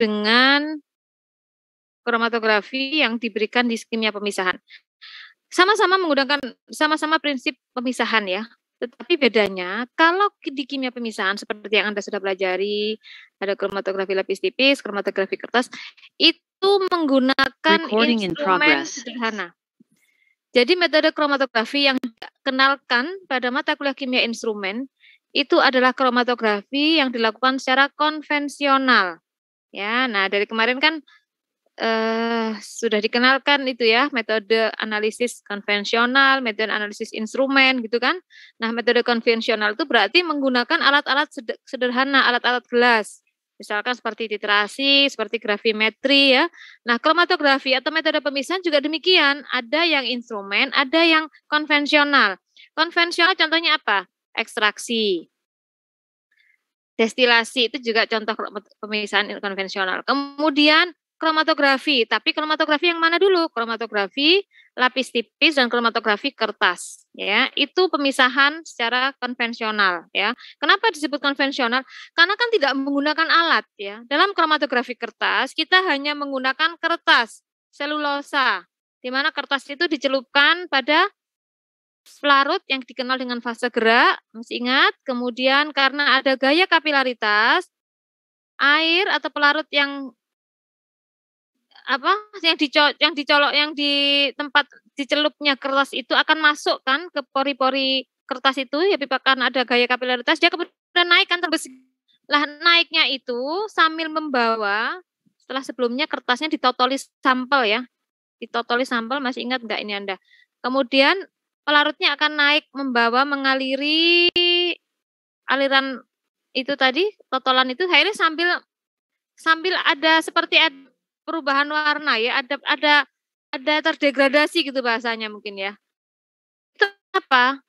dengan kromatografi yang diberikan di kimia pemisahan. Sama-sama prinsip pemisahan ya. Tetapi bedanya kalau di kimia pemisahan seperti yang Anda sudah pelajari, ada kromatografi lapis tipis, kromatografi kertas, itu menggunakan instrumen sederhana. Jadi metode kromatografi yang dikenalkan pada mata kuliah kimia instrumen itu adalah kromatografi yang dilakukan secara konvensional. Ya, nah dari kemarin kan sudah dikenalkan itu ya, metode analisis konvensional, metode analisis instrumen gitu kan. Nah, metode konvensional itu berarti menggunakan alat-alat sederhana, alat-alat gelas. Misalkan seperti titrasi, seperti gravimetri ya. Nah, kromatografi atau metode pemisahan juga demikian. Ada yang instrumen, ada yang konvensional. Konvensional contohnya apa? Ekstraksi. Destilasi itu juga contoh pemisahan konvensional. Kemudian kromatografi, tapi kromatografi yang mana dulu? Kromatografi lapis tipis dan kromatografi kertas, ya. Itu pemisahan secara konvensional, ya. Kenapa disebut konvensional? Karena kan tidak menggunakan alat, ya. Dalam kromatografi kertas kita hanya menggunakan kertas, selulosa, di mana kertas itu dicelupkan pada pelarut yang dikenal dengan fase gerak, masih ingat? Kemudian karena ada gaya kapilaritas, air atau pelarut yang yang di tempat dicelupnya kertas itu akan masuk kan ke pori-pori kertas itu ya karena ada gaya kapilaritas dia kemudian naik kan terus. Lah naiknya itu sambil membawa setelah sebelumnya kertasnya ditotoli sampel ya. Ditotoli sampel masih ingat enggak ini Anda? Kemudian pelarutnya akan naik membawa mengaliri aliran itu tadi totolan itu akhirnya sambil ada seperti ada perubahan warna ya, ada terdegradasi gitu bahasanya mungkin ya. Itu apa?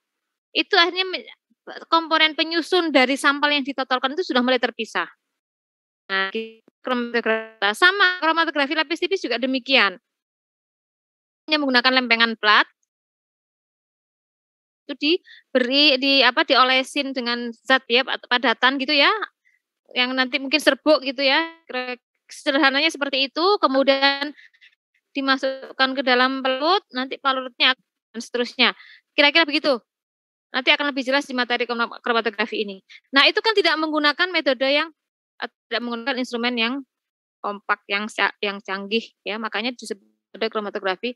Itu akhirnya komponen penyusun dari sampel yang ditotolkan itu sudah mulai terpisah. Nah, sama kromatografi lapis tipis juga demikian. Hanya menggunakan lempengan plat itu diolesin dengan zat ya padatan gitu ya, yang nanti mungkin serbuk gitu ya, sederhananya seperti itu, kemudian dimasukkan ke dalam pelut, nanti pelutnya dan seterusnya. Kira-kira begitu. Nanti akan lebih jelas di materi kromatografi ini. Nah, itu kan tidak menggunakan metode yang tidak menggunakan instrumen yang kompak, yang canggih ya, makanya disebut metode kromatografi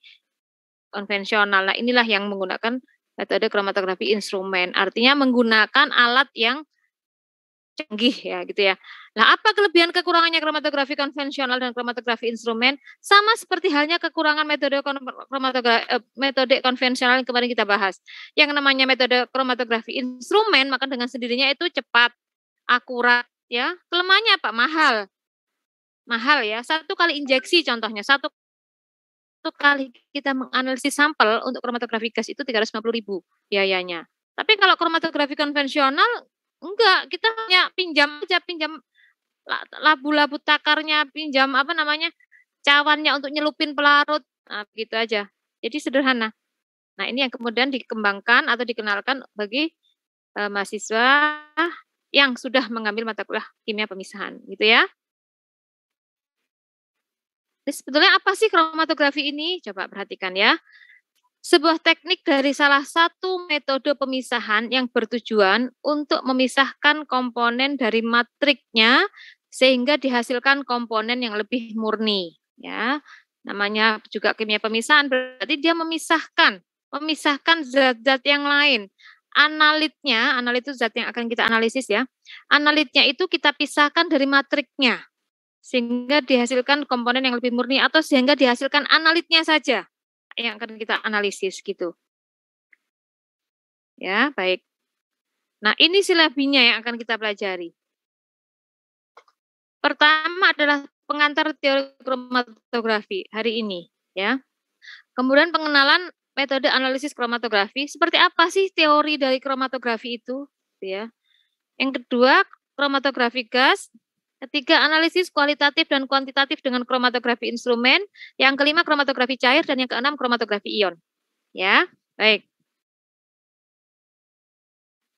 konvensional. Nah, inilah yang menggunakan metode kromatografi instrumen. Artinya menggunakan alat yang canggih ya gitu ya. Nah, apa kelebihan kekurangannya kromatografi konvensional dan kromatografi instrumen? Sama seperti halnya kekurangan metode konvensional yang kemarin kita bahas. Yang namanya metode kromatografi instrumen maka dengan sendirinya itu cepat, akurat ya. Kelemahannya apa? Mahal. Mahal ya. Satu kali injeksi contohnya, satu kali kita menganalisis sampel untuk kromatografi gas itu 350.000 biayanya. Tapi kalau kromatografi konvensional enggak, kita hanya pinjam labu-labu takarnya, pinjam cawannya untuk nyelupin pelarut. Nah, begitu aja. Jadi sederhana. Nah, ini yang kemudian dikembangkan atau dikenalkan bagi mahasiswa yang sudah mengambil mata kuliah kimia pemisahan, gitu ya. Jadi sebetulnya apa sih kromatografi ini? Coba perhatikan ya. Sebuah teknik dari salah satu metode pemisahan yang bertujuan untuk memisahkan komponen dari matriknya sehingga dihasilkan komponen yang lebih murni ya. Namanya juga kimia pemisahan berarti dia memisahkan zat-zat yang lain. Analit itu zat yang akan kita analisis ya. Analitnya itu kita pisahkan dari matriknya sehingga dihasilkan komponen yang lebih murni atau sehingga dihasilkan analitnya saja yang akan kita analisis gitu. Ya, baik. Nah, ini silabinya yang akan kita pelajari. Pertama adalah pengantar teori kromatografi hari ini, ya. Kemudian pengenalan metode analisis kromatografi. Seperti apa sih teori dari kromatografi itu, ya. Yang kedua, kromatografi gas. Ketiga, analisis kualitatif dan kuantitatif dengan kromatografi instrumen. Yang kelima, kromatografi cair dan yang keenam kromatografi ion. Ya, baik.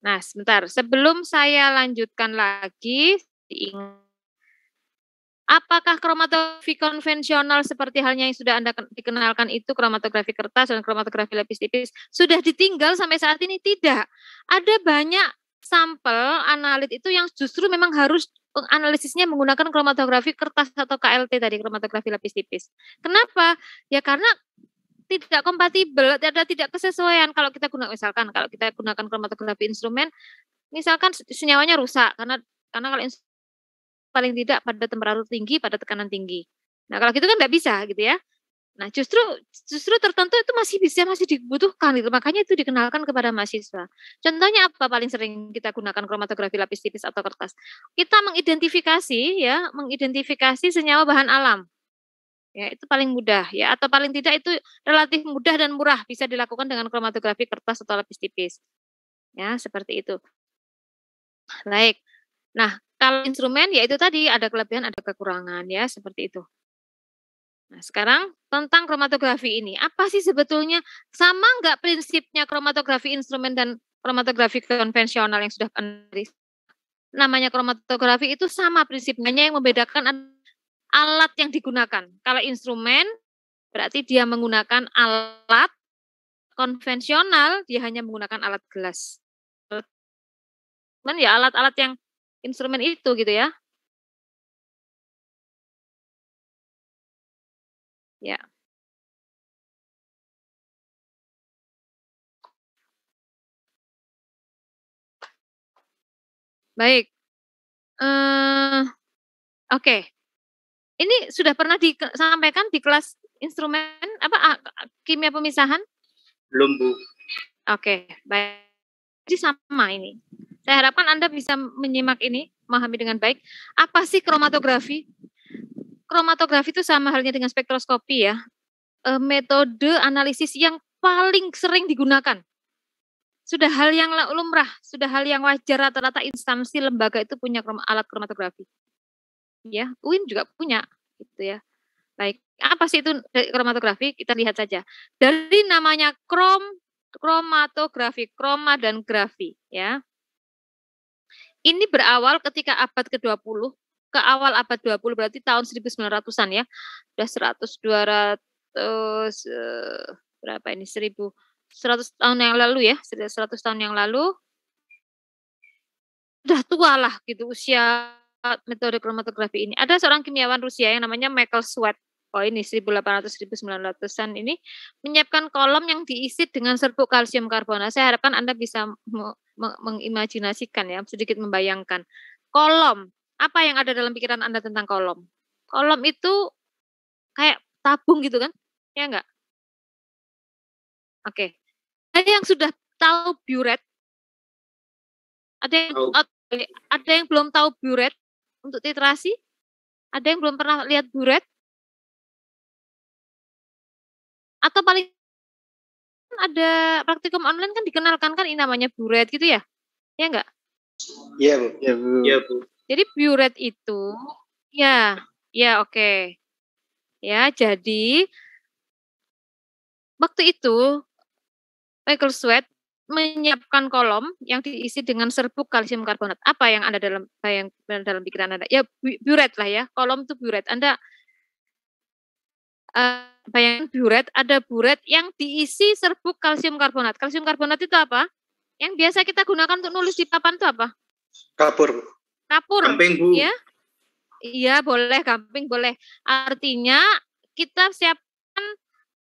Nah, sebentar. Sebelum saya lanjutkan lagi, Apakah kromatografi konvensional seperti halnya yang sudah Anda dikenalkan itu kromatografi kertas dan kromatografi lapis tipis sudah ditinggal sampai saat ini? Tidak. Ada banyak sampel analit itu yang justru memang harus analisisnya menggunakan kromatografi kertas atau KLT tadi, kromatografi lapis tipis. Kenapa? Ya karena tidak kompatibel, ada tidak kesesuaian kalau kita gunakan misalkan kalau kita gunakan kromatografi instrumen, misalkan senyawanya rusak karena kalau paling tidak pada temperatur tinggi, pada tekanan tinggi. Nah, kalau gitu kan nggak bisa gitu ya. Nah, justru justru tertentu itu masih dibutuhkan gitu. Makanya itu dikenalkan kepada mahasiswa. Contohnya apa paling sering kita gunakan kromatografi lapis tipis atau kertas? Kita mengidentifikasi senyawa bahan alam. Ya, itu paling mudah ya atau paling tidak itu relatif mudah dan murah bisa dilakukan dengan kromatografi kertas atau lapis tipis. Ya, seperti itu. Baik. Nah, kalau instrumen ya itu tadi ada kelebihan, ada kekurangan ya, seperti itu. Nah, sekarang tentang kromatografi ini, apa sih sebetulnya sama nggak prinsipnya kromatografi instrumen dan kromatografi konvensional yang sudah namanya kromatografi itu sama prinsipnya, yang membedakan alat yang digunakan. Kalau instrumen berarti dia menggunakan alat, konvensional dia hanya menggunakan alat gelas. Kan ya alat-alat yang instrumen itu gitu ya. Ya, baik. Oke. Ini sudah pernah disampaikan di kelas instrumen apa kimia pemisahan? Belum, Bu. Oke, baik. Jadi sama ini. Saya harapkan Anda bisa menyimak ini, memahami dengan baik. Apa sih kromatografi? Kromatografi itu sama halnya dengan spektroskopi ya. Metode analisis yang paling sering digunakan. Sudah hal yang lumrah, sudah hal yang wajar rata-rata instansi lembaga itu punya alat kromatografi. Ya, UIN juga punya gitu ya. Baik, apa sih itu kromatografi? Kita lihat saja. Dari namanya kromatografi, kroma dan grafi ya. Ini berawal ketika abad ke-20, ke awal abad 20 berarti tahun 1900-an ya. Udah 100 200 berapa ini 100 tahun yang lalu ya, 100 tahun yang lalu. Udah tua lah gitu usia metode kromatografi ini. Ada seorang kimiawan Rusia yang namanya Michael Sweat. Oh ini 1800-1900-an ini menyiapkan kolom yang diisi dengan serbuk kalsium karbonat. Saya harapkan Anda bisa mengimajinasikan ya, sedikit membayangkan. Kolom, apa yang ada dalam pikiran Anda tentang kolom? Kolom itu kayak tabung gitu kan? Ya enggak? Oke. Ada yang sudah tahu buret? Ada yang belum tahu buret untuk titrasi? Ada yang belum pernah lihat buret? Atau paling ada praktikum online kan dikenalkan kan ini namanya buret gitu ya? Ya enggak? Iya, Bu. Iya, Bu. Iya, Bu. Jadi buret itu ya oke. Ya, jadi waktu itu Michael Sweat menyiapkan kolom yang diisi dengan serbuk kalsium karbonat. Apa yang ada dalam pikiran Anda? Ya buret lah ya, kolom itu buret. Anda bayangkan buret, ada buret yang diisi serbuk kalsium karbonat. Kalsium karbonat itu apa? Yang biasa kita gunakan untuk nulis di papan itu apa? Kapur. Kapur. Gamping, Bu. Ya? Iya, boleh, gamping boleh. Artinya kita siapkan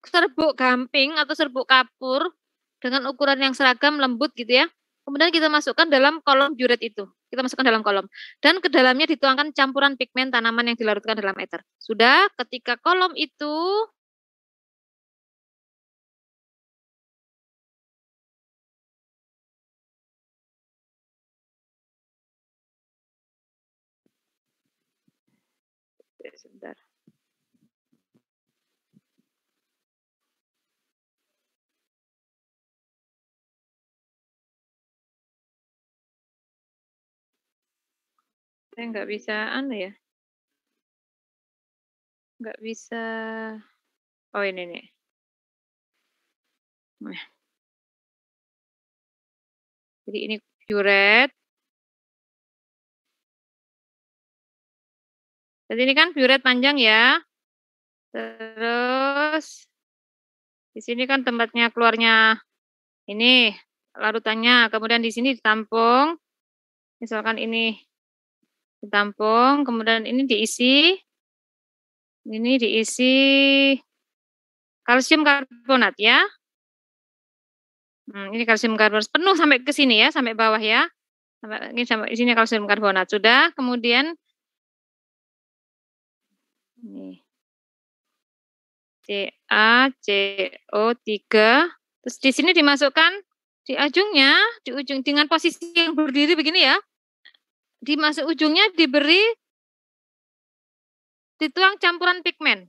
serbuk gamping atau serbuk kapur dengan ukuran yang seragam, lembut gitu ya. Kemudian kita masukkan dalam kolom buret itu. Kita masukkan dalam kolom. Dan ke dalamnya dituangkan campuran pigmen tanaman yang dilarutkan dalam ether. Sudah, ketika kolom itu sebentar. Saya nggak bisa ya. Nggak bisa. Oh ini nih. Nah. Jadi ini buret. Jadi ini kan biuret panjang ya. Terus di sini kan tempatnya keluarnya ini larutannya, kemudian di sini ditampung. Misalkan ini ditampung, kemudian ini diisi kalsium karbonat ya. Ini kalsium karbonat penuh sampai ke sini ya, sampai bawah ya. Sampai sini kalsium karbonat sudah, kemudian ini CaCO3, terus di sini dimasukkan di ujung dengan posisi yang berdiri begini ya. Ujungnya dituang campuran pigmen.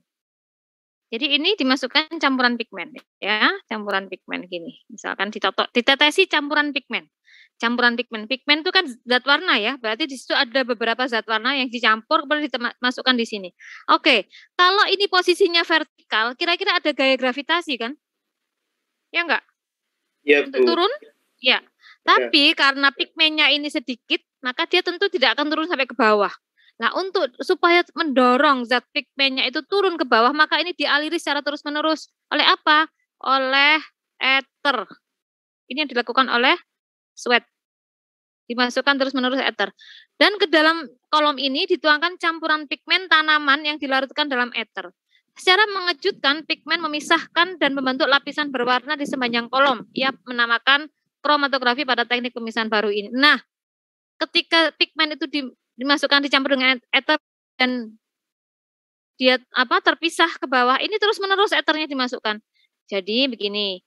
Jadi ini dimasukkan campuran pigmen ya, campuran pigmen gini. Misalkan ditetesi campuran pigmen. Campuran pigmen itu kan zat warna ya, berarti di situ ada beberapa zat warna yang dicampur kemudian dimasukkan di sini. Oke, kalau ini posisinya vertikal, kira-kira ada gaya gravitasi kan? Ya enggak? Ya, untuk turun? Ya. Tapi karena pigmennya ini sedikit, maka dia tentu tidak akan turun sampai ke bawah. Nah, supaya mendorong zat pigmennya itu turun ke bawah, maka ini dialiri secara terus-menerus. Oleh apa? Oleh ether. Ini yang dilakukan oleh sweat. Dimasukkan terus-menerus ether. Dan ke dalam kolom ini dituangkan campuran pigmen tanaman yang dilarutkan dalam ether. Secara mengejutkan, pigmen memisahkan dan membentuk lapisan berwarna di sepanjang kolom. Ia menamakan kromatografi pada teknik pemisahan baru ini. Nah, ketika pigmen itu dicampur dengan ether dan dia terpisah ke bawah, ini terus-menerus ethernya dimasukkan. Jadi begini,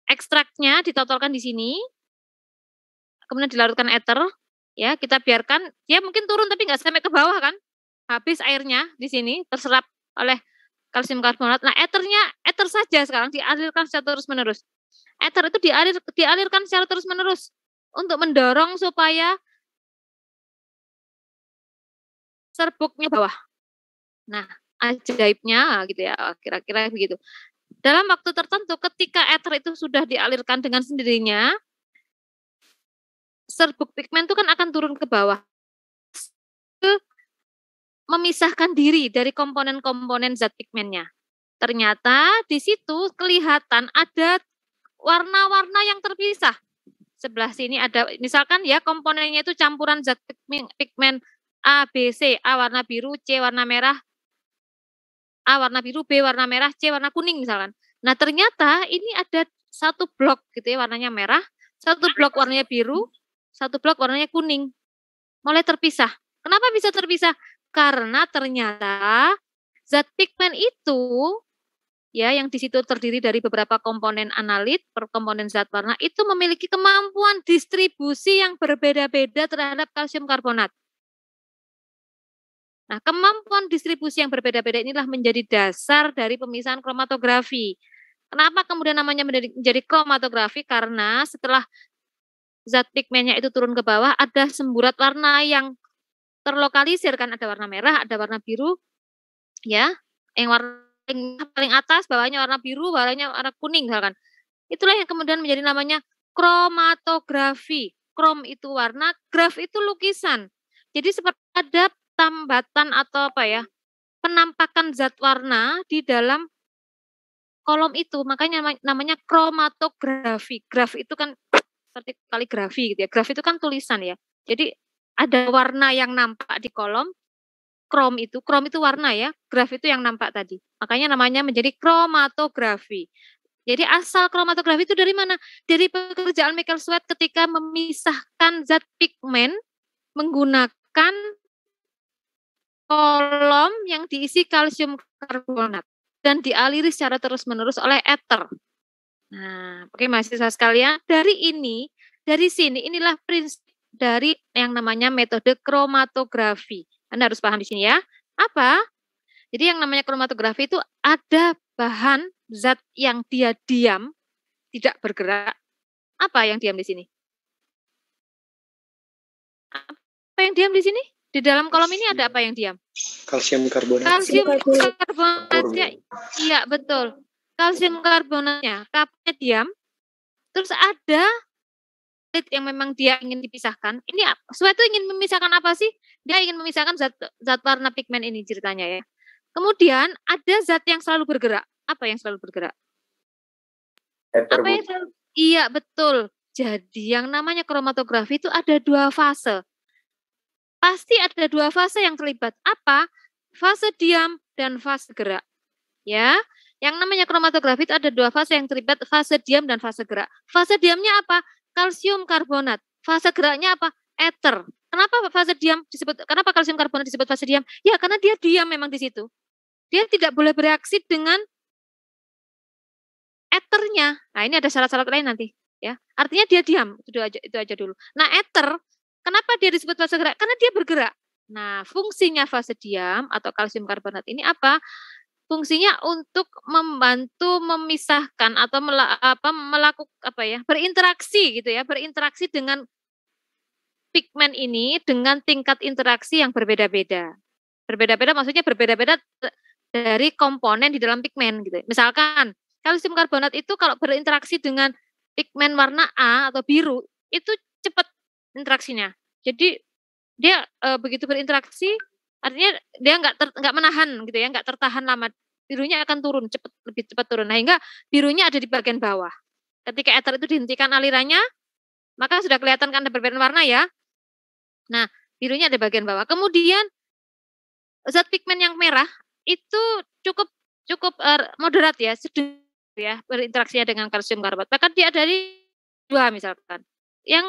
ekstraknya ditotolkan di sini, kemudian dilarutkan ether, ya kita biarkan dia mungkin turun tapi nggak sampai ke bawah kan, habis airnya di sini terserap oleh kalsium karbonat. Nah, ether saja sekarang dialirkan secara terus-menerus. Ether itu dialirkan secara terus-menerus untuk mendorong supaya serbuknya bawah. Nah, ajaibnya gitu ya, kira-kira begitu. Dalam waktu tertentu ketika ether itu sudah dialirkan dengan sendirinya, serbuk pigmen itu kan akan turun ke bawah. Memisahkan diri dari komponen-komponen zat pigmennya. Ternyata di situ kelihatan ada warna-warna yang terpisah. Sebelah sini ada, misalkan ya komponennya itu campuran zat pigmen A, B, C. A warna biru, C warna merah, A warna biru, B warna merah, C warna kuning misalkan. Nah, ternyata ini ada satu blok gitu ya, warnanya merah, satu blok warnanya biru, satu blok warnanya kuning. Mulai terpisah. Kenapa bisa terpisah? Karena ternyata zat pigmen itu ya yang di situ terdiri dari beberapa komponen analit, komponen zat warna itu memiliki kemampuan distribusi yang berbeda-beda terhadap kalsium karbonat. Nah, kemampuan distribusi yang berbeda-beda inilah menjadi dasar dari pemisahan kromatografi. Kenapa kemudian namanya menjadi kromatografi? Karena setelah zat pigmennya itu turun ke bawah, ada semburat warna yang terlokalisir kan, ada warna merah, ada warna biru, ya, yang warna paling atas, bawahnya warna biru, bawahnya warna kuning misalkan. Itulah yang kemudian menjadi namanya kromatografi. Krom itu warna, graf itu lukisan. Jadi seperti ada tambatan atau penampakan zat warna di dalam kolom itu, makanya namanya kromatografi. Graf itu kan seperti kaligrafi gitu ya. Graf itu kan tulisan ya. Jadi ada warna yang nampak di kolom, krom itu warna ya, graf itu yang nampak tadi. Makanya namanya menjadi kromatografi. Jadi asal kromatografi itu dari mana? Dari pekerjaan Michael Sweat ketika memisahkan zat pigmen menggunakan kolom yang diisi kalsium karbonat dan dialiri secara terus-menerus oleh ether. Nah, oke mahasiswa sekalian, dari sini inilah prinsip dari yang namanya metode kromatografi. Anda harus paham di sini ya. Apa? Jadi yang namanya kromatografi itu ada bahan zat yang dia diam, tidak bergerak. Apa yang diam di sini? Apa yang diam di sini? Di dalam kolom ini ada apa yang diam? Kalsium karbonat. Kalsium karbonatnya, iya betul. Kalsium karbonatnya, kapnya diam. Terus ada yang memang dia ingin dipisahkan, ini Sweat itu ingin memisahkan apa sih? Dia ingin memisahkan zat warna pigmen ini ceritanya ya. Kemudian ada zat yang selalu bergerak. Apa yang selalu bergerak? Apa yang selalu? Iya, betul. Jadi yang namanya kromatografi itu ada 2 fase. Pasti ada 2 fase yang terlibat. Apa? Fase diam dan fase gerak. Ya. Yang namanya kromatografi itu ada 2 fase yang terlibat, fase diam dan fase gerak. Fase diamnya apa? Kalsium karbonat. Fase geraknya apa? Ether. Kenapa fase diam disebut, kenapa kalsium karbonat disebut fase diam? Ya, karena dia diam memang di situ. Dia tidak boleh bereaksi dengan ethernya. Nah, ini ada syarat-syarat lain nanti, ya. Artinya dia diam, itu aja dulu. Nah, ether, kenapa dia disebut fase gerak? Karena dia bergerak. Nah, fungsinya fase diam atau kalsium karbonat ini apa? Fungsinya untuk membantu memisahkan atau melakukan berinteraksi gitu ya, berinteraksi dengan pigmen ini dengan tingkat interaksi yang berbeda-beda. Berbeda-beda maksudnya berbeda-beda dari komponen di dalam pigmen gitu. Misalkan kalsium karbonat itu kalau berinteraksi dengan pigmen warna A atau biru itu cepat interaksinya. Jadi dia begitu berinteraksi artinya dia nggak menahan gitu ya, nggak tertahan lama. Birunya akan turun lebih cepat turun. Nah, hingga birunya ada di bagian bawah. Ketika ether itu dihentikan alirannya, maka sudah kelihatan kan ada perbedaan warna ya. Nah, birunya ada bagian bawah. Kemudian zat pigmen yang merah itu cukup moderat ya, sedang ya berinteraksinya dengan kalsium karbonat. Bahkan dia dari 2 misalkan. Yang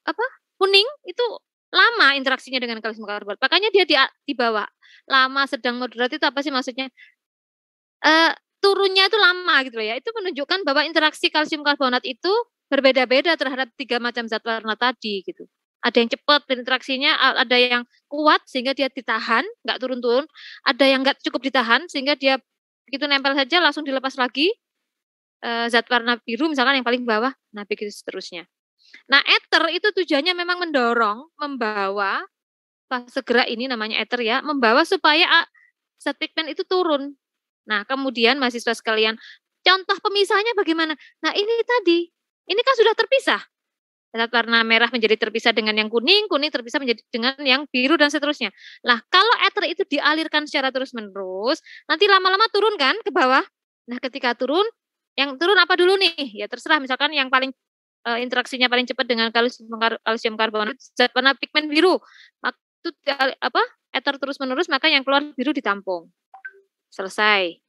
apa? Kuning itu lama interaksinya dengan kalsium karbonat. Makanya dia di bawah. Lama, sedang, moderat itu apa sih maksudnya? Turunnya itu lama gitu ya. Itu menunjukkan bahwa interaksi kalsium karbonat itu berbeda-beda terhadap 3 macam zat warna tadi gitu. Ada yang cepat berinteraksinya, ada yang kuat sehingga dia ditahan, nggak turun-turun, ada yang nggak cukup ditahan sehingga dia begitu nempel saja langsung dilepas lagi, zat warna biru misalkan yang paling bawah, nah begitu seterusnya. Nah, ether itu tujuannya memang mendorong, membawa fase gerak ini namanya ether ya, membawa supaya zat pigmen itu turun. Nah, kemudian mahasiswa sekalian, contoh pemisahnya bagaimana? Nah, ini tadi, ini kan sudah terpisah. Zat warna merah menjadi terpisah dengan yang kuning, kuning terpisah menjadi dengan yang biru dan seterusnya. Nah, kalau ether itu dialirkan secara terus-menerus, nanti lama-lama turun kan ke bawah. Nah, ketika turun, yang turun apa dulu nih? Ya terserah, misalkan yang paling interaksinya paling cepat dengan kalsium karbonat zat warna pigmen biru. Itu ether terus-menerus, maka yang keluar biru ditampung. Selesai.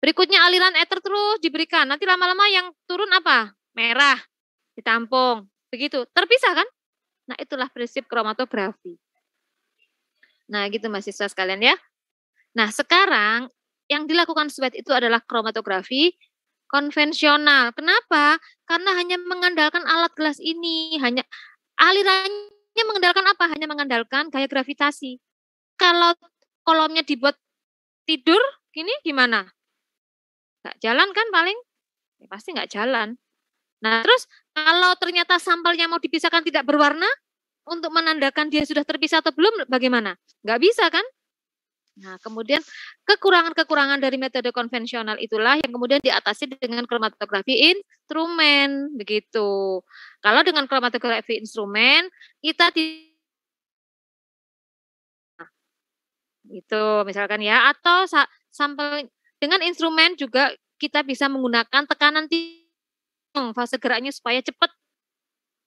Berikutnya aliran ether terus diberikan. Nanti lama-lama yang turun apa? Merah. Ditampung. Begitu. Terpisah kan? Nah, itulah prinsip kromatografi. Nah, gitu mahasiswa sekalian ya. Nah, sekarang yang dilakukan Sweat itu adalah kromatografi konvensional. Kenapa? Karena hanya mengandalkan alat gelas ini. Hanya alirannya mengandalkan apa? Hanya mengandalkan gaya gravitasi. Kalau kolomnya dibuat tidur, gini gimana? Nggak jalan kan paling? Ya, pasti nggak jalan. Nah, terus kalau ternyata sampelnya mau dipisahkan tidak berwarna, untuk menandakan dia sudah terpisah atau belum, bagaimana? Nggak bisa kan? Nah, kemudian kekurangan-kekurangan dari metode konvensional itulah yang kemudian diatasi dengan kromatografi instrumen, begitu. Kalau dengan kromatografi instrumen, kita itu misalkan ya, atau sampel dengan instrumen juga kita bisa menggunakan tekanan fase geraknya supaya cepat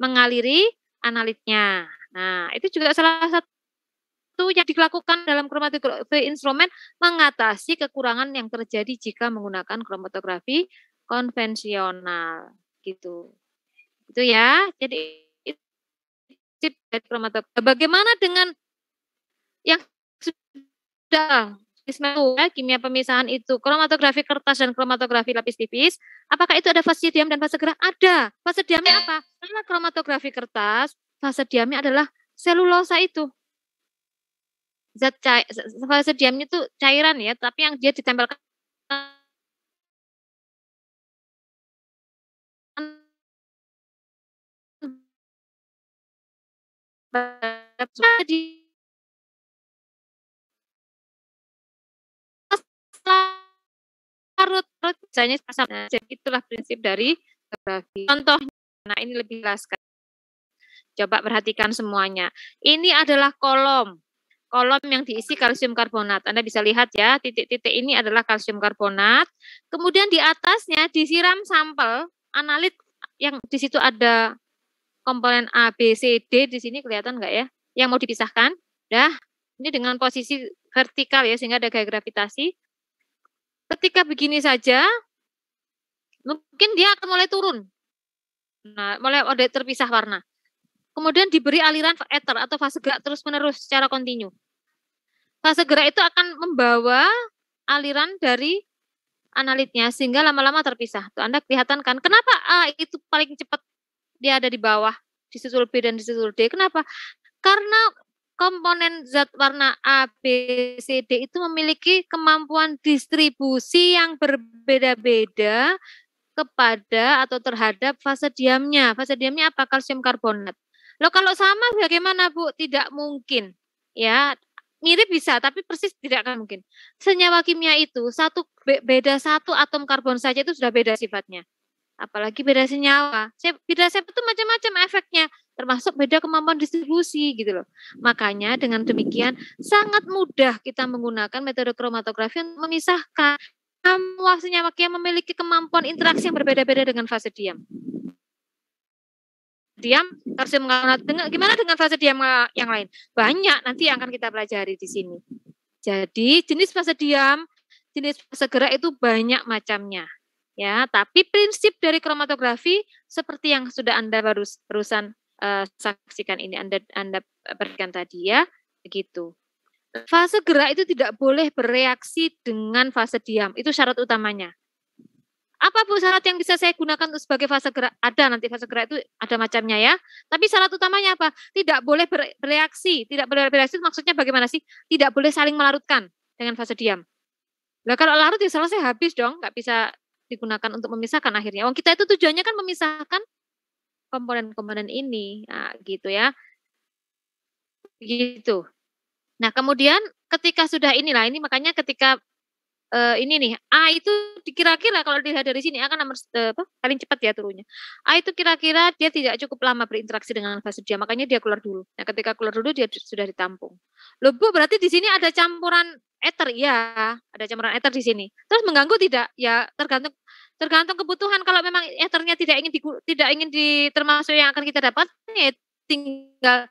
mengaliri analitnya. Nah, itu juga salah satu yang dilakukan dalam kromatografi instrumen mengatasi kekurangan yang terjadi jika menggunakan kromatografi konvensional gitu. Itu ya. Jadi kromatografi. Bagaimana dengan yang sudah kimia pemisahan itu, kromatografi kertas dan kromatografi lapis tipis, apakah itu ada fase diam dan fase gerak? Ada. Fase diamnya apa? Karena kromatografi kertas, fase diamnya adalah selulosa itu. Fase diamnya itu cairan ya, tapi yang dia ditempelkan di larut, misalnya jadi itulah prinsip dari fotografi. Contohnya Nah, ini lebih jelas. Coba perhatikan semuanya. Ini adalah kolom. Kolom yang diisi kalsium karbonat. Anda bisa lihat ya, titik-titik ini adalah kalsium karbonat. Kemudian di atasnya disiram sampel analit yang di situ ada komponen A, B, C, D. Di sini kelihatan nggak ya? Yang mau dipisahkan. Dah, ini dengan posisi vertikal ya, sehingga ada gaya gravitasi. Ketika begini saja, mungkin dia akan mulai turun. Nah, mulai ada terpisah warna. Kemudian diberi aliran ether atau fase gerak terus-menerus secara kontinu. Fase gerak itu akan membawa aliran dari analitnya sehingga lama-lama terpisah. Tuh, Anda kelihatan kan, kenapa A itu paling cepat dia ada di bawah, disusul B dan disusul D. Kenapa? Karena komponen zat warna A, B, C, D itu memiliki kemampuan distribusi yang berbeda-beda kepada atau terhadap fase diamnya. Fase diamnya apa? Kalsium karbonat. Loh kalau sama bagaimana Bu? Tidak mungkin. Ya, mirip bisa, tapi persis tidak akan mungkin. Senyawa kimia itu beda satu atom karbon saja itu sudah beda sifatnya. Apalagi beda senyawa. Beda itu macam-macam efeknya, termasuk beda kemampuan distribusi gitu loh. Makanya dengan demikian sangat mudah kita menggunakan metode kromatografi untuk memisahkan semua senyawa kimia memiliki kemampuan interaksi yang berbeda-beda dengan fase diam. Diam, kalsium karbonat. Gimana dengan fase diam yang lain? Banyak nanti yang akan kita pelajari di sini. Jadi jenis fase diam, jenis fase gerak itu banyak macamnya. Ya, tapi prinsip dari kromatografi seperti yang sudah Anda barusan saksikan ini Anda berikan tadi ya, begitu. Fase gerak itu tidak boleh bereaksi dengan fase diam, itu syarat utamanya. Apa Bu syarat yang bisa saya gunakan untuk sebagai fase gerak? Ada nanti fase gerak itu ada macamnya ya. Tapi syarat utamanya apa? Tidak boleh bereaksi. Tidak boleh bereaksi maksudnya bagaimana sih? Tidak boleh saling melarutkan dengan fase diam. Nah kalau larut ya selesai habis dong, nggak bisa digunakan untuk memisahkan akhirnya. Wong kita itu tujuannya kan memisahkan komponen-komponen ini, nah, gitu ya. Gitu. Nah kemudian ketika sudah inilah ini makanya ketika ini nih, A itu kira-kira kalau dilihat dari sini akan nomor paling cepat ya turunnya. A itu kira-kira dia tidak cukup lama berinteraksi dengan fase diam, makanya dia keluar dulu. Nah, ketika keluar dulu dia sudah ditampung. Loh Bu, berarti di sini ada campuran ether, ya, ada campuran ether di sini. Terus mengganggu tidak? Ya, tergantung kebutuhan. Kalau memang ethernya tidak ingin termasuk yang akan kita dapat, ya tinggal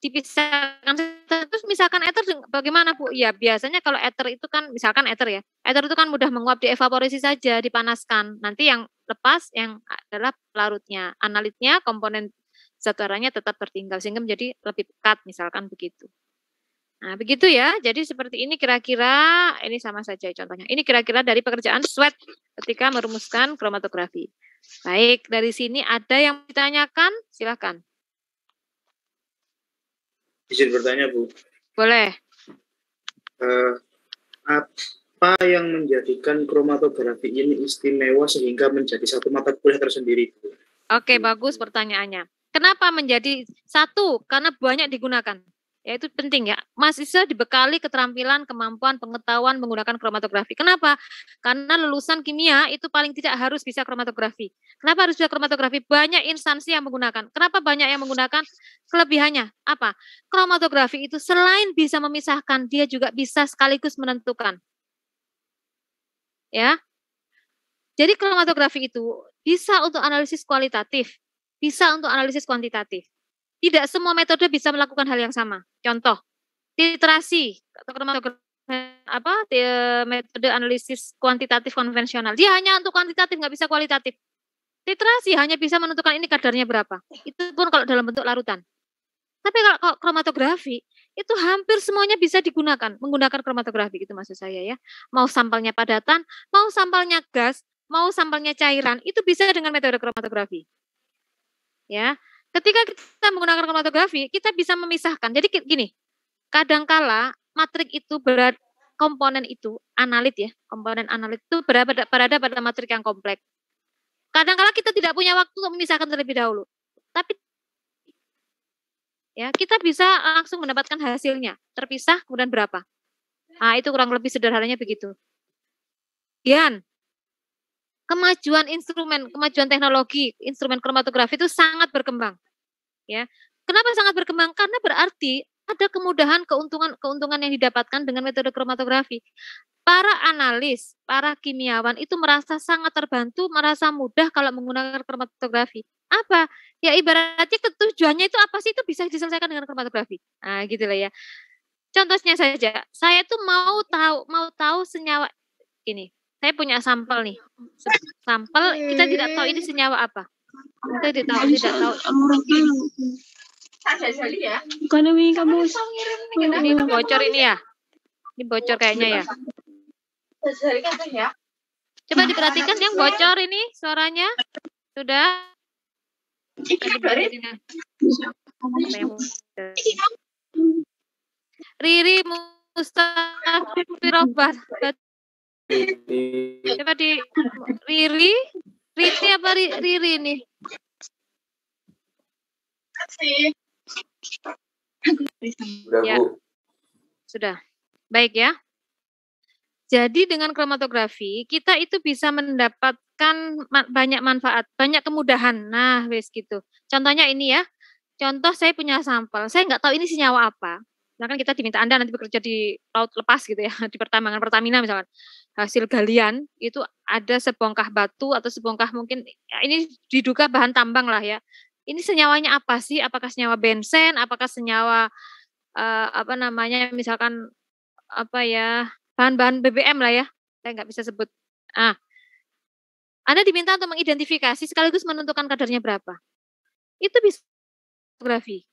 dipisahkan. Terus misalkan ether bagaimana Bu? Ya biasanya kalau ether itu kan misalkan ether ya. Ether itu kan mudah menguap, dievaporasi saja, dipanaskan. Nanti yang lepas yang adalah pelarutnya. Analitnya komponen zat warnanya tetap tertinggal sehingga menjadi lebih pekat misalkan begitu. Nah, begitu ya. Jadi seperti ini kira-kira ini sama saja contohnya. Ini kira-kira dari pekerjaan Sweat ketika merumuskan kromatografi. Baik, dari sini ada yang ditanyakan? Silakan. Izin bertanya, Bu. Boleh. Apa yang menjadikan kromatografi ini istimewa sehingga menjadi satu mata kuliah tersendiri, Bu? Oke, bagus pertanyaannya. Kenapa menjadi satu? Karena banyak digunakan. Ya, itu penting ya. Mahasiswa dibekali keterampilan, kemampuan, pengetahuan menggunakan kromatografi. Kenapa? Karena lulusan kimia itu paling tidak harus bisa kromatografi. Kenapa harus bisa kromatografi? Banyak instansi yang menggunakan. Kenapa banyak yang menggunakan? Kelebihannya apa? Kromatografi itu selain bisa memisahkan, dia juga bisa sekaligus menentukan. Ya. Jadi kromatografi itu bisa untuk analisis kualitatif, bisa untuk analisis kuantitatif. Tidak semua metode bisa melakukan hal yang sama. Contoh, titrasi atau kromatografi metode analisis kuantitatif konvensional. Dia hanya untuk kuantitatif, nggak bisa kualitatif. Titrasi hanya bisa menentukan ini kadarnya berapa. Itu pun kalau dalam bentuk larutan. Tapi kalau kromatografi, itu hampir semuanya bisa digunakan, menggunakan kromatografi, gitu maksud saya ya. Mau sampelnya padatan, mau sampelnya gas, mau sampelnya cairan, itu bisa dengan metode kromatografi. Ya, ketika kita menggunakan kromatografi, kita bisa memisahkan. Jadi gini, kadangkala matrik itu komponen itu analit ya, komponen analit itu berada pada matrik yang kompleks. Kadangkala kita tidak punya waktu untuk memisahkan terlebih dahulu. Tapi ya, kita bisa langsung mendapatkan hasilnya, terpisah kemudian berapa. Nah, itu kurang lebih sederhananya begitu. Kemudian kemajuan instrumen, kemajuan teknologi, instrumen kromatografi itu sangat berkembang. Ya. Kenapa sangat berkembang? Karena berarti ada kemudahan, keuntungan yang didapatkan dengan metode kromatografi. Para analis, para kimiawan itu merasa sangat terbantu, merasa mudah kalau menggunakan kromatografi. Apa? Ya ibaratnya tujuannya itu apa sih, itu bisa diselesaikan dengan kromatografi. Nah, gitu lah ya. Contohnya saja, saya tuh mau tahu senyawa ini. Saya punya sampel nih. Sampel kita tidak tahu ini senyawa apa. Kita tidak tahu. Ini bocor ini ya. Ini bocor kayaknya ya. Coba diperhatikan yang bocor ini suaranya. Sudah. Riri Mustafirobat. Coba di Riri apa Riri nih? Ya. Sudah. Baik ya. Jadi dengan kromatografi kita itu bisa mendapatkan banyak manfaat, banyak kemudahan. Nah, wes gitu. Contohnya ini ya. Contoh saya punya sampel, saya nggak tahu ini senyawa apa. Misalkan kita diminta Anda nanti bekerja di laut lepas gitu ya, di pertambangan Pertamina misalkan. Hasil galian itu ada sebongkah batu atau sebongkah mungkin ya ini diduga bahan tambang lah ya. Ini senyawanya apa sih? Apakah senyawa bensen? Apakah senyawa apa namanya? Misalkan apa ya? Bahan-bahan BBM lah ya. Saya nggak bisa sebut. Ah, Anda diminta untuk mengidentifikasi sekaligus menentukan kadarnya berapa. Itu bisa kromatografi.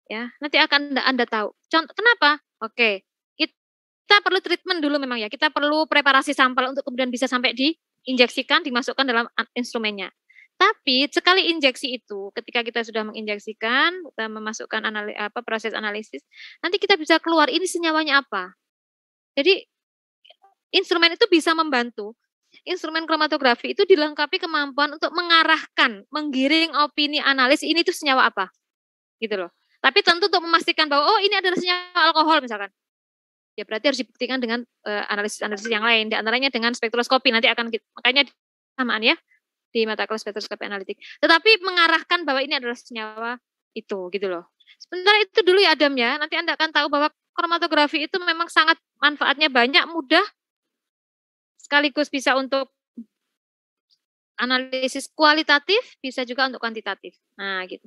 Ya, nanti akan Anda tahu. Contoh kenapa? Oke. Kita perlu treatment dulu memang ya. Kita perlu preparasi sampel untuk kemudian bisa sampai diinjeksikan, dimasukkan dalam instrumennya. Tapi sekali injeksi itu, ketika kita sudah menginjeksikan, kita memasukkan proses analisis, nanti kita bisa keluar ini senyawanya apa. Jadi instrumen itu bisa membantu. Instrumen kromatografi itu dilengkapi kemampuan untuk mengarahkan, menggiring opini analis ini tuh senyawa apa. Gitu loh. Tapi tentu untuk memastikan bahwa oh ini adalah senyawa alkohol misalkan. Ya berarti harus dibuktikan dengan analisis-analisis yang lain, di antaranya dengan spektroskopi. Nanti akan makanya samaan ya di mata kuliah spektroskopi analitik. Tetapi mengarahkan bahwa ini adalah senyawa itu gitu loh. Sebentar itu dulu ya Adam ya. Nanti Anda akan tahu bahwa kromatografi itu memang sangat manfaatnya banyak, mudah, sekaligus bisa untuk analisis kualitatif, bisa juga untuk kuantitatif. Nah, gitu.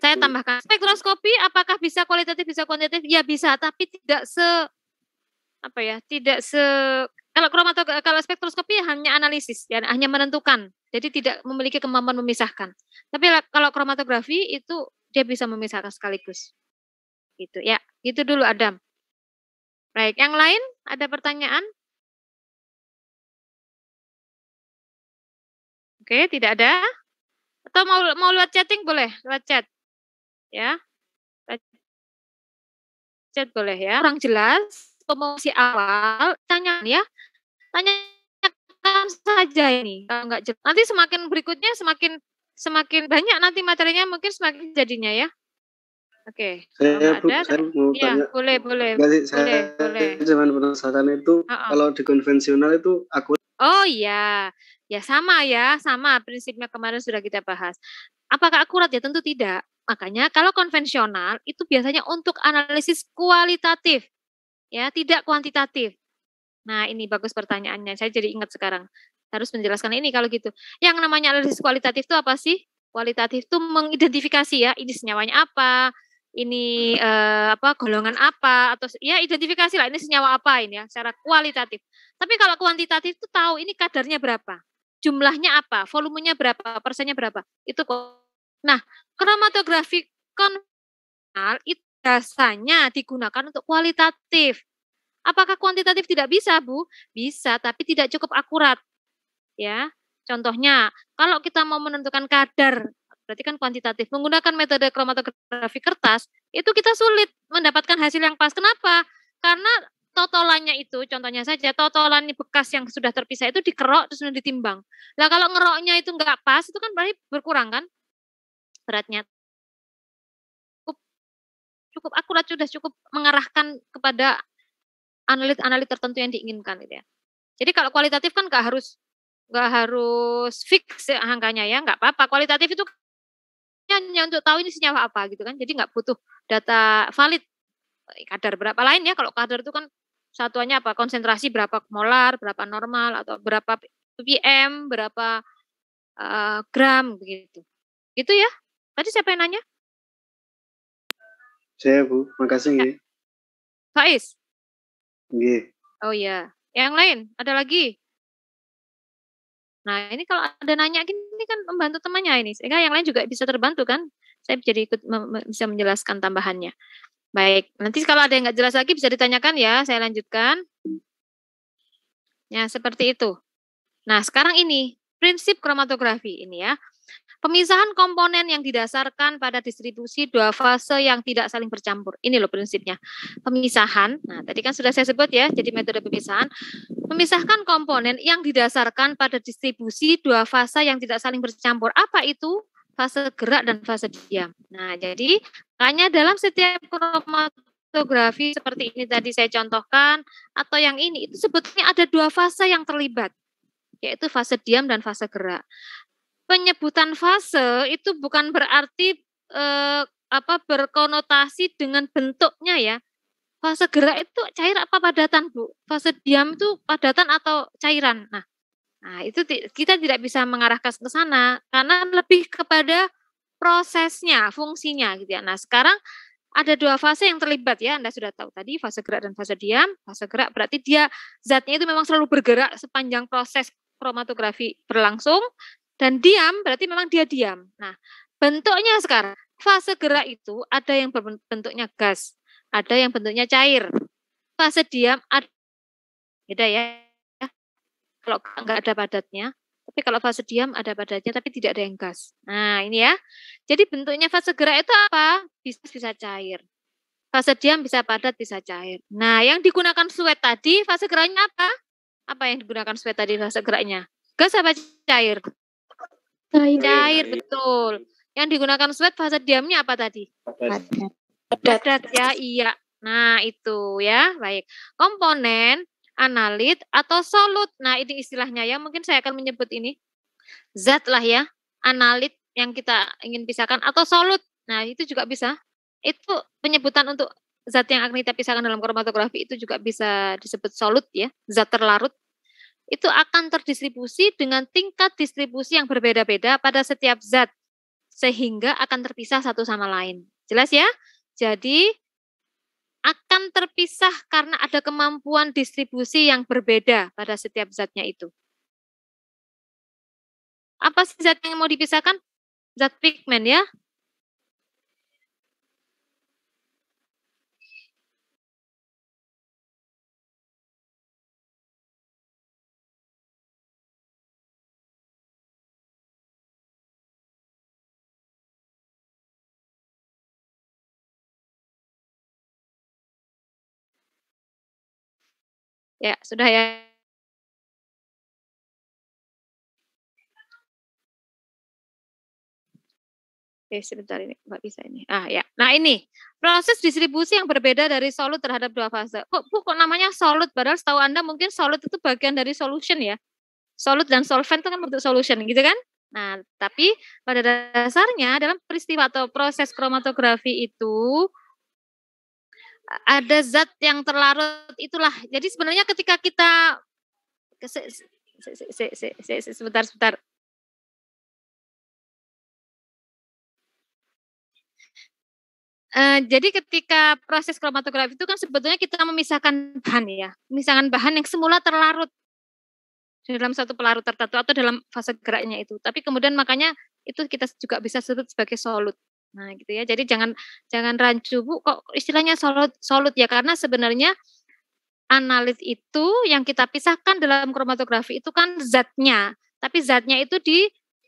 Saya tambahkan spektroskopi apakah bisa kualitatif, bisa kuantitatif? Ya bisa, tapi tidak kalau spektroskopi hanya analisis, ya, hanya menentukan. Jadi tidak memiliki kemampuan memisahkan. Tapi kalau kromatografi itu dia bisa memisahkan sekaligus. Gitu ya. Itu dulu Adam. Baik, yang lain ada pertanyaan? Oke, tidak ada. Atau mau lewat chatting boleh, lewat chat. Ya. Chat boleh ya. Kurang jelas promosi awal, tanya ya. Tanyakan saja ini. Kalau enggak jelas. Nanti semakin berikutnya semakin banyak nanti materinya mungkin semakin jadinya ya. Oke. Saya mau ya, tanya. Boleh. Saya cuman penasaran itu kalau di konvensional itu aku. Oh iya. Ya sama prinsipnya kemarin sudah kita bahas. Apakah akurat ya? Tentu tidak. Makanya kalau konvensional itu biasanya untuk analisis kualitatif. Ya, tidak kuantitatif. Nah, ini bagus pertanyaannya. Saya jadi ingat sekarang. Harus menjelaskan ini kalau gitu. Yang namanya analisis kualitatif itu apa sih? Kualitatif itu mengidentifikasi ya, ini senyawanya apa, ini golongan apa, atau ya identifikasi lah ini senyawa apa ini ya, secara kualitatif. Tapi kalau kuantitatif itu tahu ini kadarnya berapa, jumlahnya apa, volumenya berapa, persennya berapa. Itu kok. Nah, kromatografi konvensional itu biasanya digunakan untuk kualitatif. Apakah kuantitatif tidak bisa, Bu? Bisa, tapi tidak cukup akurat. Ya. Contohnya, kalau kita mau menentukan kadar, berarti kan kuantitatif, menggunakan metode kromatografi kertas, itu kita sulit mendapatkan hasil yang pas. Kenapa? Karena totolannya itu, contohnya saja, totolan bekas yang sudah terpisah itu dikerok terus ditimbang. Nah, kalau ngeroknya itu enggak pas, itu kan berarti berkurang kan beratnya. Cukup akurat, sudah cukup mengarahkan kepada analit tertentu yang diinginkan gitu ya. Jadi kalau kualitatif kan nggak harus nggak harus fix ya angkanya ya, nggak apa-apa. Kualitatif itu hanya untuk tahu ini senyawa apa gitu kan. Jadi nggak butuh data valid kadar berapa lain ya. Kalau kadar itu kan satuannya apa? Konsentrasi berapa molar, berapa normal atau berapa ppm, berapa gram begitu. Gitu ya. Tadi siapa yang nanya? Saya, Bu. Makasih nggih. Faiz. Nggih. Oh iya. Yang lain ada lagi? Nah, ini kalau ada nanya gini kan membantu temannya ini, sehingga yang lain juga bisa terbantu kan. Saya jadi ikut bisa menjelaskan tambahannya. Baik, nanti kalau ada yang nggak jelas lagi bisa ditanyakan ya, saya lanjutkan. Ya, seperti itu. Nah, sekarang ini, prinsip kromatografi ini ya. Pemisahan komponen yang didasarkan pada distribusi dua fase yang tidak saling bercampur. Ini loh prinsipnya. Pemisahan, nah tadi kan sudah saya sebut ya, jadi metode pemisahan. Memisahkan komponen yang didasarkan pada distribusi dua fase yang tidak saling bercampur. Apa itu? Fase gerak dan fase diam. Nah, jadi hanya dalam setiap kromatografi seperti ini tadi saya contohkan, atau yang ini, itu sebetulnya ada dua fase yang terlibat, yaitu fase diam dan fase gerak. Penyebutan fase itu bukan berarti berkonotasi dengan bentuknya ya. Fase gerak itu cair apa padatan, Bu? Fase diam itu padatan atau cairan? Nah, itu kita tidak bisa mengarahkan ke sana karena lebih kepada prosesnya, fungsinya gitu ya. Nah, sekarang ada dua fase yang terlibat ya. Anda sudah tahu tadi fase gerak dan fase diam. Fase gerak berarti dia zatnya itu memang selalu bergerak sepanjang proses kromatografi berlangsung. Dan diam berarti memang dia diam. Nah, bentuknya sekarang, fase gerak itu ada yang berbentuknya gas, ada yang bentuknya cair. Fase diam ada beda ya. Kalau nggak ada padatnya, tapi kalau fase diam ada padatnya tapi tidak ada yang gas. Nah, ini ya. Jadi bentuknya fase gerak itu apa? Bisa cair. Fase diam bisa padat, bisa cair. Nah, yang digunakan sweat tadi, fase geraknya apa? Apa yang digunakan sweat tadi fase geraknya? Gas apa cair? Cair, betul. Yang digunakan sweat fase diamnya apa tadi? Padat ya, iya. Nah, itu ya, baik. Komponen, analit, atau solut. Nah, ini istilahnya ya, mungkin saya akan menyebut ini. Zat lah ya, analit yang kita ingin pisahkan, atau solut. Nah, itu juga bisa. Itu penyebutan untuk zat yang akan kita pisahkan dalam kromatografi itu juga bisa disebut solut ya, zat terlarut. Itu akan terdistribusi dengan tingkat distribusi yang berbeda-beda pada setiap zat, sehingga akan terpisah satu sama lain. Jelas ya? Jadi, akan terpisah karena ada kemampuan distribusi yang berbeda pada setiap zatnya itu. Apa sih zat yang mau dipisahkan? Zat pigmen ya. Ya, sudah ya. Oke, sebentar ini, nggak bisa ini. Ya. Nah ini, proses distribusi yang berbeda dari solut terhadap dua fase. Kok namanya solut? Padahal setahu Anda mungkin solut itu bagian dari solution ya. Solut dan solvent itu kan bentuk solution gitu kan. Nah, tapi pada dasarnya dalam peristiwa atau proses kromatografi itu ada zat yang terlarut itulah. Jadi sebenarnya ketika kita sebentar. Jadi ketika proses kromatografi itu kan sebetulnya kita memisahkan bahan ya, memisahkan bahan yang semula terlarut dalam satu pelarut tertentu atau dalam fase geraknya itu. Tapi kemudian makanya itu kita juga bisa sebut sebagai solut. Nah, gitu ya. Jadi jangan rancu, Bu, kok istilahnya solut ya karena sebenarnya analit itu yang kita pisahkan dalam kromatografi itu kan zatnya, tapi zatnya itu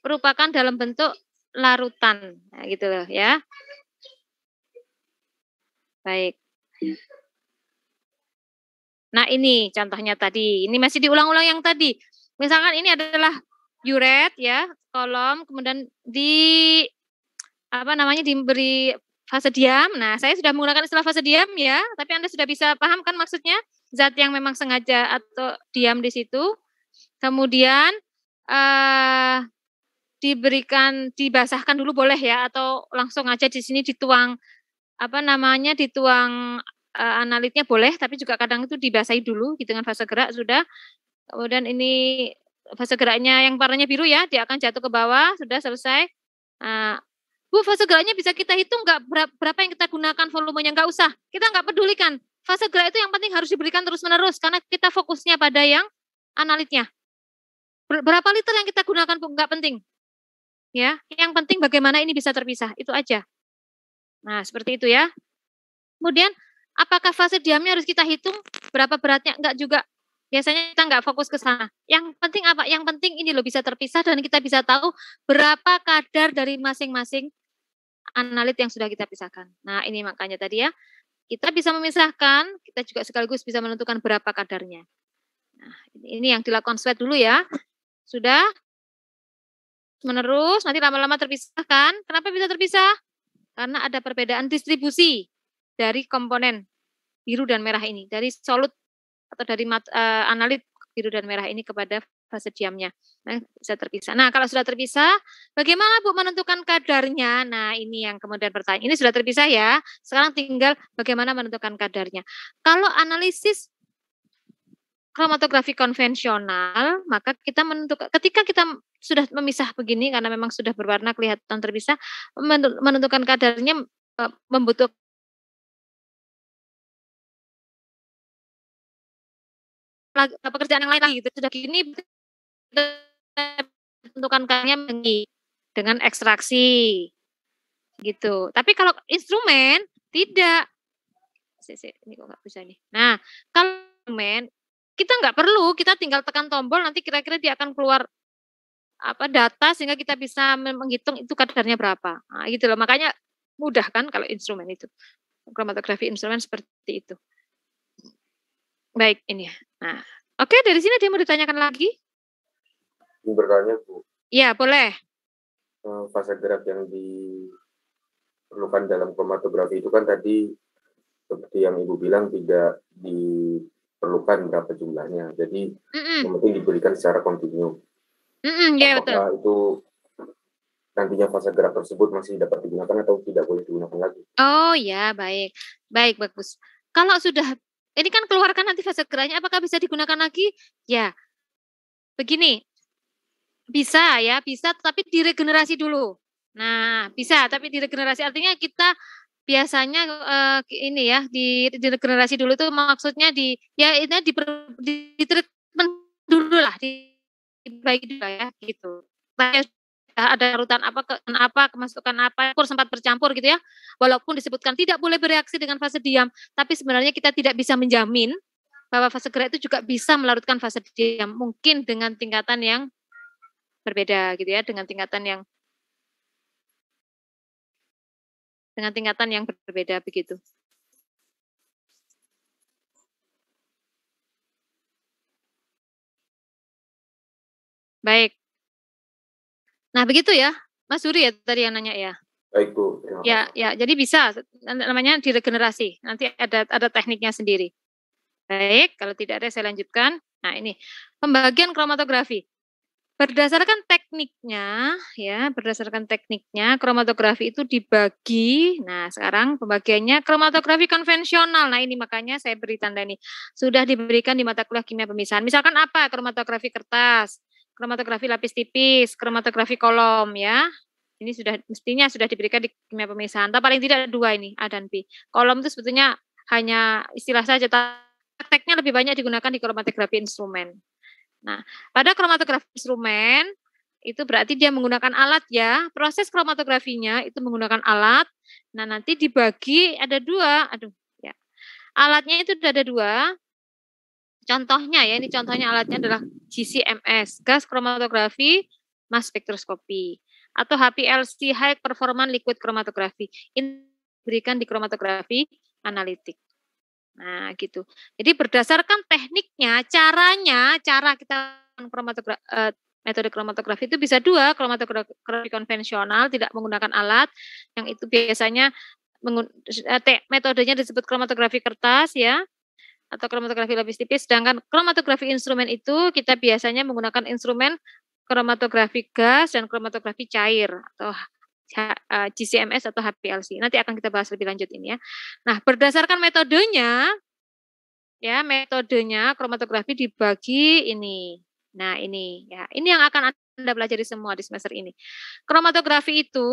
merupakan dalam bentuk larutan. Nah, gitu loh ya. Baik. Nah, ini contohnya tadi. Ini masih diulang-ulang yang tadi. Misalkan ini adalah uret ya, kolom, kemudian diberi fase diam. Nah, saya sudah menggunakan istilah fase diam ya, tapi Anda sudah bisa paham kan maksudnya? Zat yang memang sengaja atau diam di situ. Kemudian diberikan, dibasahkan dulu boleh ya, atau langsung aja di sini dituang, apa namanya, dituang analitnya boleh, tapi juga kadang itu dibasahi dulu gitu dengan fase gerak sudah. Kemudian ini fase geraknya yang warnanya biru ya, dia akan jatuh ke bawah, sudah selesai. Nah, Bu, fase geraknya bisa kita hitung nggak berapa yang kita gunakan volumenya? Nggak usah, kita nggak pedulikan. Fase gerak itu yang penting harus diberikan terus-menerus, karena kita fokusnya pada yang analitnya. Berapa liter yang kita gunakan, Bu, nggak penting. Ya, yang penting bagaimana ini bisa terpisah, itu aja. Nah, seperti itu ya. Kemudian, apakah fase diamnya harus kita hitung? Berapa beratnya? Enggak juga. Biasanya kita enggak fokus ke sana. Yang penting apa? Yang penting ini loh bisa terpisah dan kita bisa tahu berapa kadar dari masing-masing analit yang sudah kita pisahkan. Nah, ini makanya tadi ya, kita bisa memisahkan, kita juga sekaligus bisa menentukan berapa kadarnya. Nah, ini yang dilakukan sweat dulu ya. Sudah menerus, nanti lama-lama terpisahkan. Kenapa bisa terpisah? Karena ada perbedaan distribusi dari komponen biru dan merah ini, dari solut atau dari analit biru dan merah ini kepada fase diamnya. Nah, bisa terpisah. Nah, kalau sudah terpisah, bagaimana Bu menentukan kadarnya? Nah, ini yang kemudian pertanyaan. Ini sudah terpisah ya. Sekarang tinggal bagaimana menentukan kadarnya. Kalau analisis kromatografi konvensional, maka kita menentukan, ketika kita sudah memisah begini, karena memang sudah berwarna kelihatan terpisah, menentukan kadarnya membutuhkan pekerjaan yang lain lagi gitu. Sudah gini tentukan kadarnya dengan ekstraksi gitu. Tapi kalau instrumen tidak. Ini kok nggak bisa nih. Nah, kalau instrumen kita nggak perlu, kita tinggal tekan tombol, nanti kira-kira dia akan keluar apa data sehingga kita bisa menghitung itu kadarnya berapa. Nah, gitu loh. Makanya mudah kan kalau instrumen itu. Kromatografi instrumen seperti itu. Baik, ini ya. Nah, oke, dari sini dia mau ditanyakan lagi? Ini bertanya, Bu. Iya, boleh. Fase gerak yang diperlukan dalam kromatografi itu kan tadi seperti yang Ibu bilang tidak diperlukan berapa jumlahnya. Jadi yang penting diberikan secara kontinu. Ya, betul. Apakah itu nantinya fase gerak tersebut masih dapat digunakan atau tidak boleh digunakan lagi? Oh ya, baik. Baik, bagus. Kalau sudah, ini kan keluarkan nanti fase geraknya, apakah bisa digunakan lagi? Ya, begini, bisa ya, bisa, tapi diregenerasi dulu. Nah, bisa, tapi diregenerasi artinya kita biasanya ini ya, diregenerasi dulu itu maksudnya ya ini di treatment dulu lah, dibaiki dulu ya, gitu. Ada rutan apa, kemasukan apa, sempat bercampur gitu ya. Walaupun disebutkan tidak boleh bereaksi dengan fase diam, tapi sebenarnya kita tidak bisa menjamin bahwa fase gerak itu juga bisa melarutkan fase diam. Mungkin dengan tingkatan yang berbeda gitu ya, dengan tingkatan yang berbeda begitu. Baik. Nah, begitu ya, Mas Suri ya tadi yang nanya ya. Baik, Bu. Ya, jadi bisa namanya diregenerasi. Nanti ada tekniknya sendiri. Baik, kalau tidak ada saya lanjutkan. Nah, ini pembagian kromatografi. Berdasarkan tekniknya, kromatografi itu dibagi. Nah, sekarang pembagiannya kromatografi konvensional. Nah, ini makanya saya beri tanda ini. Sudah diberikan di mata kuliah kimia pemisahan. Misalkan apa? Kromatografi kertas, kromatografi lapis tipis, kromatografi kolom ya. Ini mestinya sudah diberikan di kimia pemisahan. Tapi paling tidak ada 2 ini, A dan B. Kolom itu sebetulnya hanya istilah saja. Prakteknya lebih banyak digunakan di kromatografi instrumen. Nah, pada kromatografi instrumen itu berarti dia menggunakan alat ya. Proses kromatografinya itu menggunakan alat. Nah, nanti dibagi ada 2. Ya. Alatnya itu ada 2. Contohnya ya, ini contohnya alatnya adalah GCMS, gas kromatografi mass spektroskopi, atau HPLC, high performance liquid chromatography. Ini diberikan di kromatografi analitik. Nah, gitu. Jadi berdasarkan tekniknya, cara kita metode kromatografi itu bisa 2, kromatografi konvensional tidak menggunakan alat, yang itu biasanya metodenya disebut kromatografi kertas ya, atau kromatografi lapis tipis, sedangkan kromatografi instrumen itu kita biasanya menggunakan instrumen kromatografi gas dan kromatografi cair atau GCMS atau HPLC. Nanti akan kita bahas lebih lanjut ini ya. Nah, berdasarkan metodenya, ya metodenya kromatografi dibagi ini. Nah, ini ya, ini yang akan Anda pelajari semua di semester ini. Kromatografi itu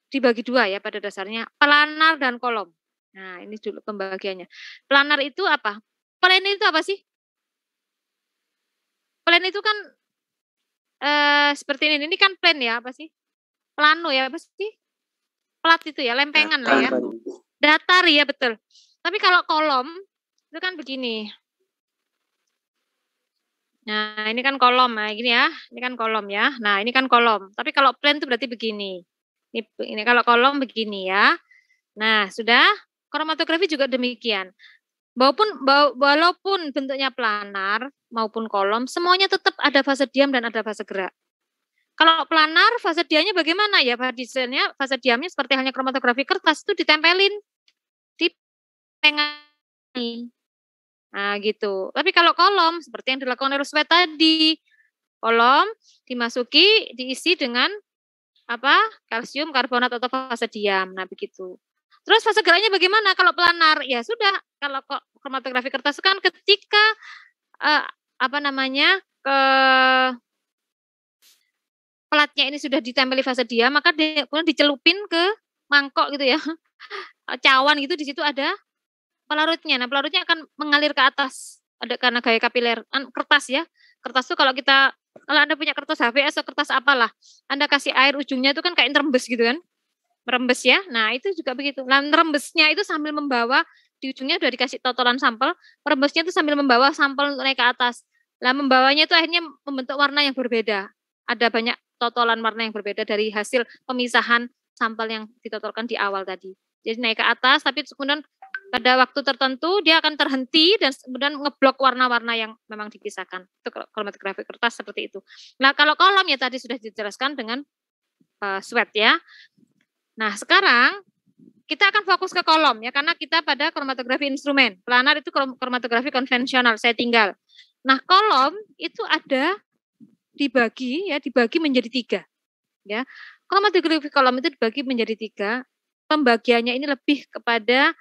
dibagi dua ya pada dasarnya, planar dan kolom. Nah, ini dulu pembagiannya. Planar itu apa? Plane itu apa sih? Plane itu kan seperti ini kan plane ya, apa sih? Plano ya, apa sih? Plat itu ya, lempengan lah ya. Datar ya, betul. Tapi kalau kolom itu kan begini. Nah, ini kan kolom, nah gini ya, ini kan kolom ya. Nah, ini kan kolom. Tapi kalau plane itu berarti begini. Ini kalau kolom begini ya. Nah, sudah. Kromatografi juga demikian. Walaupun bentuknya planar maupun kolom, semuanya tetap ada fase diam dan ada fase gerak. Kalau planar, fase diamnya bagaimana ya? Desainnya fase diamnya seperti halnya kromatografi kertas itu ditempelin di pengan. Nah, gitu. Tapi kalau kolom, seperti yang dilakukan Roosevelt tadi, kolom dimasuki, diisi dengan apa? Kalsium karbonat atau fase diam. Nah, begitu. Terus fase geraknya bagaimana? Kalau planar, ya sudah. Kalau kromatografi kertas kan ketika platnya ini sudah ditempeli fase diam, maka kemudian dicelupin ke mangkok gitu ya, cawan gitu, di situ ada pelarutnya. Nah, pelarutnya akan mengalir ke atas, ada karena gaya kapiler. Kertas ya, kertas tuh kalau Anda punya kertas HVS atau kertas apalah, Anda kasih air ujungnya itu kan kayak merembes gitu kan, merembes ya. Nah, itu juga begitu. Nah, merembesnya itu sambil membawa, di ujungnya udah dikasih totolan sampel, merembesnya itu sambil membawa sampel naik ke atas. Nah, membawanya itu akhirnya membentuk warna yang berbeda. Ada banyak totolan warna yang berbeda dari hasil pemisahan sampel yang ditotolkan di awal tadi. Jadi naik ke atas, tapi kemudian pada waktu tertentu dia akan terhenti dan kemudian ngeblok warna-warna yang memang dipisahkan. Itu kromatografi kertas seperti itu. Nah, kalau kolom ya tadi sudah dijelaskan dengan sweat ya. Nah, sekarang kita akan fokus ke kolom ya, karena kita pada kromatografi instrumen. Planar itu kromatografi konvensional, saya tinggal. Nah, kolom itu ada dibagi menjadi 3. Ya, kromatografi kolom itu dibagi menjadi 3. Pembagiannya ini lebih kepada